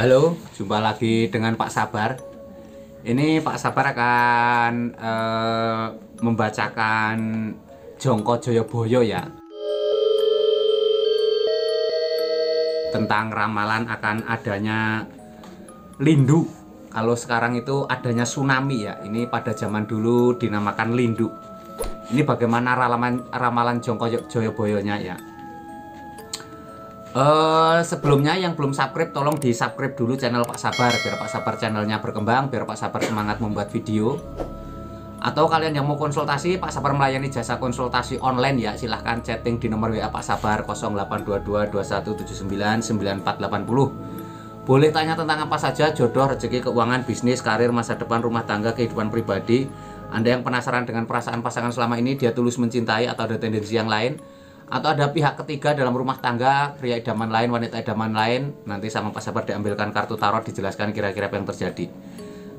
Halo, jumpa lagi dengan Pak Sabar. Ini Pak Sabar akan membacakan Jongko Joyoboyo ya, tentang ramalan akan adanya lindu. Kalau sekarang itu adanya tsunami ya. Ini pada zaman dulu dinamakan lindu. Ini bagaimana ramalan Jongko Joyoboyonya ya. Sebelumnya yang belum subscribe tolong di subscribe dulu channel Pak Sabar biar Pak Sabar channelnya berkembang, biar Pak Sabar semangat membuat video. Atau kalian yang mau konsultasi, Pak Sabar melayani jasa konsultasi online ya, silahkan chatting di nomor WA Pak Sabar 0822 2179 9480. Boleh tanya tentang apa saja, jodoh, rezeki, keuangan, bisnis, karir, masa depan, rumah tangga, kehidupan pribadi. Anda yang penasaran dengan perasaan pasangan selama ini, dia tulus mencintai atau ada tendensi yang lain, atau ada pihak ketiga dalam rumah tangga, pria idaman lain, wanita idaman lain, nanti sama Pak Sabar diambilkan kartu tarot, dijelaskan kira-kira apa yang terjadi.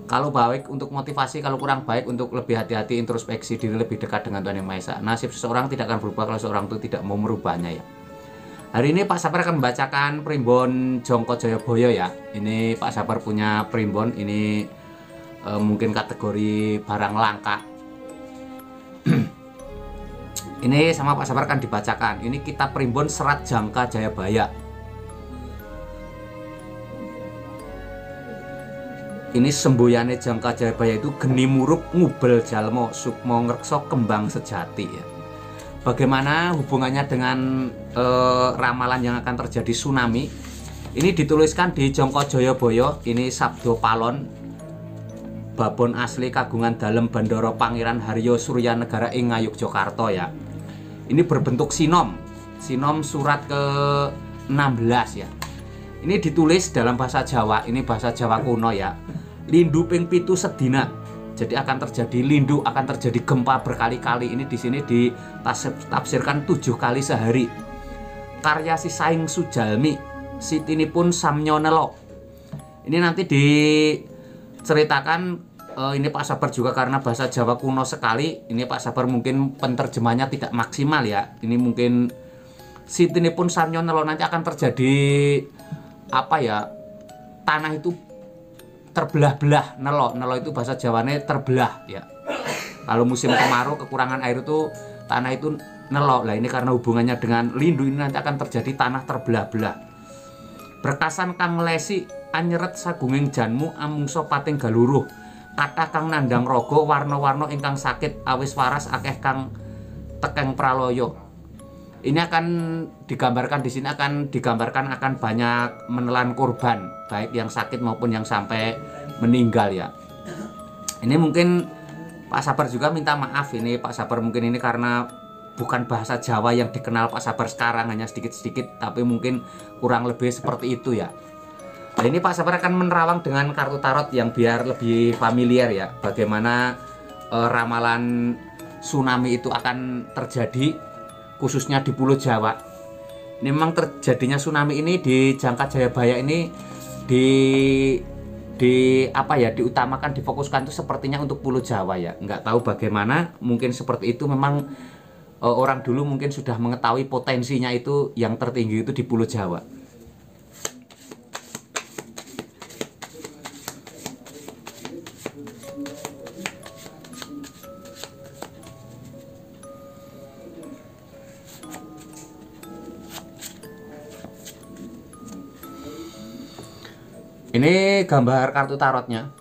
Kalau baik untuk motivasi, kalau kurang baik untuk lebih hati-hati, introspeksi diri, lebih dekat dengan Tuhan Yang Maha Esa. Nasib seseorang tidak akan berubah kalau seorang itu tidak mau merubahnya ya. Hari ini Pak Sabar akan membacakan primbon Jongko Joyoboyo ya. Ini Pak Sabar punya primbon, ini mungkin kategori barang langka. Ini sama Pak Sabar akan dibacakan. Ini kitab primbon Serat Jangka Jayabaya. Ini semboyane Jangka Jayabaya itu geni murup ngubel jalmo sukmo ngrekso kembang sejati ya. Bagaimana hubungannya dengan ramalan yang akan terjadi tsunami? Ini dituliskan di Jongko Joyoboyo. Ini Sabdo Palon, babon asli kagungan dalem Bandara Pangeran Haryo Suryanegara ing Ngayogyakarta ya. Ini berbentuk sinom surat ke-16 ya. Ini ditulis dalam bahasa Jawa, ini bahasa Jawa kuno ya. Lindu ping pitu sedina. Jadi akan terjadi lindu, akan terjadi gempa berkali-kali. Ini di sini ditafsirkan 7 kali sehari. Karya si Saing Sujalmi, sitinipun Samyo Nelo. Ini nanti diceritakan. Ini Pak Sabar juga karena bahasa Jawa kuno sekali. Ini Pak Sabar mungkin penterjemahnya tidak maksimal ya. Ini mungkin sitinipun Samyo Nelo, nanti akan terjadi apa ya? Tanah itu terbelah-belah. Nelo itu bahasa Jawane terbelah ya. Kalau musim kemarau kekurangan air itu tanah itu nelo. Lah ini karena hubungannya dengan lindu, ini nanti akan terjadi tanah terbelah-belah. Berkasan kang nglesi anyeret sagunging janmu amungsa pating galuruh. Kata kang nandang rogo warna-warna ingkang sakit awis waras akeh kang tekeng praloyo. Ini akan digambarkan di sini, akan digambarkan akan banyak menelan korban, baik yang sakit maupun yang sampai meninggal ya. Ini mungkin Pak Sabar juga minta maaf, ini Pak Sabar mungkin ini karena bukan bahasa Jawa yang dikenal Pak Sabar sekarang, hanya sedikit-sedikit, tapi mungkin kurang lebih seperti itu ya. Nah ini Pak Sabar akan menerawang dengan kartu tarot yang biar lebih familiar ya. Bagaimana ramalan tsunami itu akan terjadi khususnya di Pulau Jawa. Ini memang terjadinya tsunami ini di Jangka Jayabaya ini diutamakan, difokuskan itu sepertinya untuk Pulau Jawa ya. Nggak tahu bagaimana, mungkin seperti itu memang orang dulu mungkin sudah mengetahui potensinya itu yang tertinggi itu di Pulau Jawa. Ini gambar kartu tarotnya.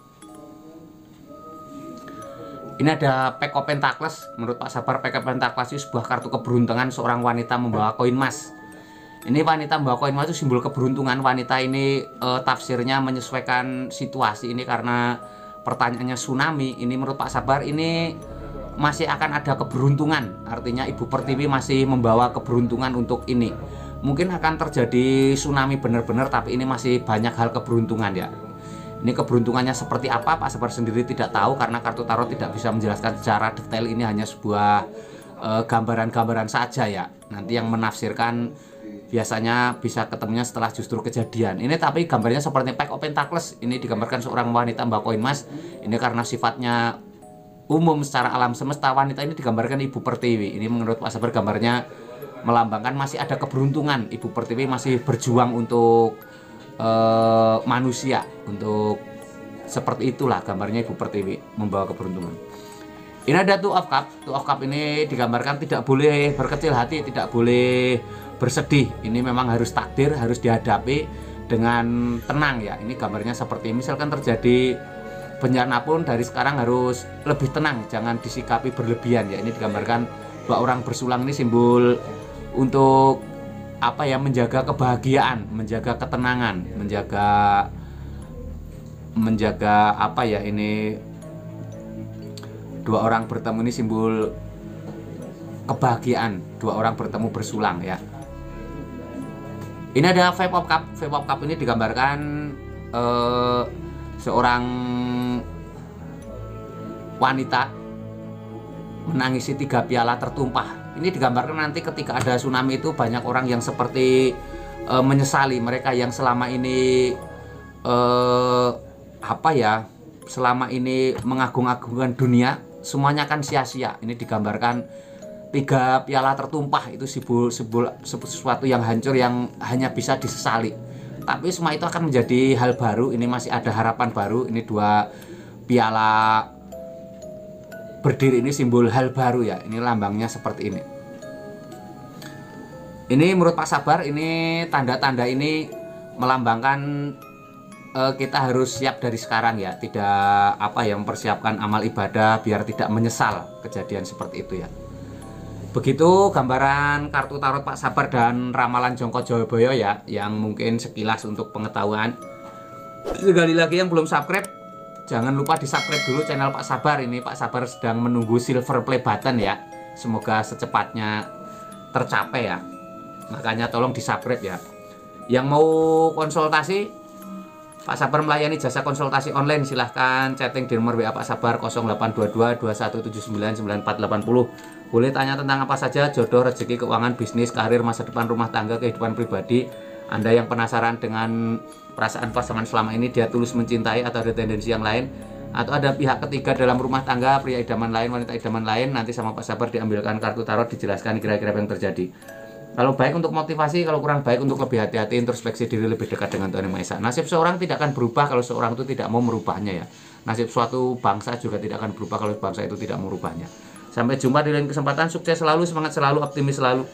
Ini ada Pack of Pentacles. Menurut Pak Sabar, Pack of Pentacles itu sebuah kartu keberuntungan seorang wanita membawa koin emas. Ini wanita membawa koin emas itu simbol keberuntungan. Wanita ini tafsirnya menyesuaikan situasi ini karena pertanyaannya tsunami. Ini menurut Pak Sabar ini masih akan ada keberuntungan. Artinya Ibu Pertiwi masih membawa keberuntungan untuk ini. Mungkin akan terjadi tsunami benar-benar, tapi ini masih banyak hal keberuntungan ya. Ini keberuntungannya seperti apa Pak Sabar sendiri tidak tahu karena kartu tarot tidak bisa menjelaskan secara detail. Ini hanya sebuah gambaran-gambaran saja ya. Nanti yang menafsirkan biasanya bisa ketemunya setelah justru kejadian. Ini tapi gambarnya seperti Pack of Pentacles. Ini digambarkan seorang wanita membawa koin emas. Ini karena sifatnya umum secara alam semesta, wanita ini digambarkan Ibu Pertiwi. Ini menurut Pak Sabar gambarnya melambangkan masih ada keberuntungan. Ibu Pertiwi masih berjuang untuk manusia. Untuk seperti itulah gambarnya Ibu Pertiwi membawa keberuntungan. Ini ada Two of Cup. Two of Cup ini digambarkan tidak boleh berkecil hati, tidak boleh bersedih. Ini memang harus takdir, harus dihadapi dengan tenang ya. Ini gambarnya seperti misalkan terjadi bencana pun dari sekarang harus lebih tenang, jangan disikapi berlebihan ya. Ini digambarkan bahwa orang bersulang ini simbol untuk apa ya, menjaga kebahagiaan, menjaga ketenangan, menjaga apa ya, ini dua orang bertemu ini simbol kebahagiaan, dua orang bertemu bersulang ya. Ini ada Five of Cup. Five of Cup ini digambarkan seorang wanita menangisi 3 piala tertumpah. Ini digambarkan nanti ketika ada tsunami itu banyak orang yang seperti menyesali, mereka yang selama ini apa ya, selama ini mengagung-agungkan dunia, semuanya akan sia-sia. Ini digambarkan 3 piala tertumpah, itu sesuatu yang hancur yang hanya bisa disesali. Tapi semua itu akan menjadi hal baru. Ini masih ada harapan baru. Ini 2 piala berdiri, ini simbol hal baru ya. Ini lambangnya seperti ini. Ini menurut Pak Sabar, ini tanda-tanda ini melambangkan kita harus siap dari sekarang ya, tidak apa ya, mempersiapkan amal ibadah biar tidak menyesal kejadian seperti itu ya. Begitu gambaran kartu tarot Pak Sabar dan ramalan Jongko Joyoboyo ya, yang mungkin sekilas untuk pengetahuan. Sekali lagi yang belum subscribe, jangan lupa di subscribe dulu channel Pak Sabar. Ini Pak Sabar sedang menunggu silver play button ya, semoga secepatnya tercapai ya, makanya tolong di subscribe ya. Yang mau konsultasi, Pak Sabar melayani jasa konsultasi online, silahkan chatting di nomor WA Pak Sabar 0822 2179 9480. Boleh tanya tentang apa saja, jodoh, rezeki, keuangan, bisnis, karir, masa depan, rumah tangga, kehidupan pribadi. Anda yang penasaran dengan perasaan pasangan selama ini, dia tulus mencintai atau ada tendensi yang lain, atau ada pihak ketiga dalam rumah tangga, pria idaman lain, wanita idaman lain, nanti sama Pak Sabar diambilkan kartu tarot, dijelaskan kira-kira apa yang terjadi. Kalau baik untuk motivasi, kalau kurang baik untuk lebih hati-hati, introspeksi diri, lebih dekat dengan Tuhan Yang Maha Esa. Nasib seorang tidak akan berubah kalau seorang itu tidak mau merubahnya ya. Nasib suatu bangsa juga tidak akan berubah kalau bangsa itu tidak merubahnya. Sampai jumpa di lain kesempatan. Sukses selalu, semangat selalu, optimis selalu.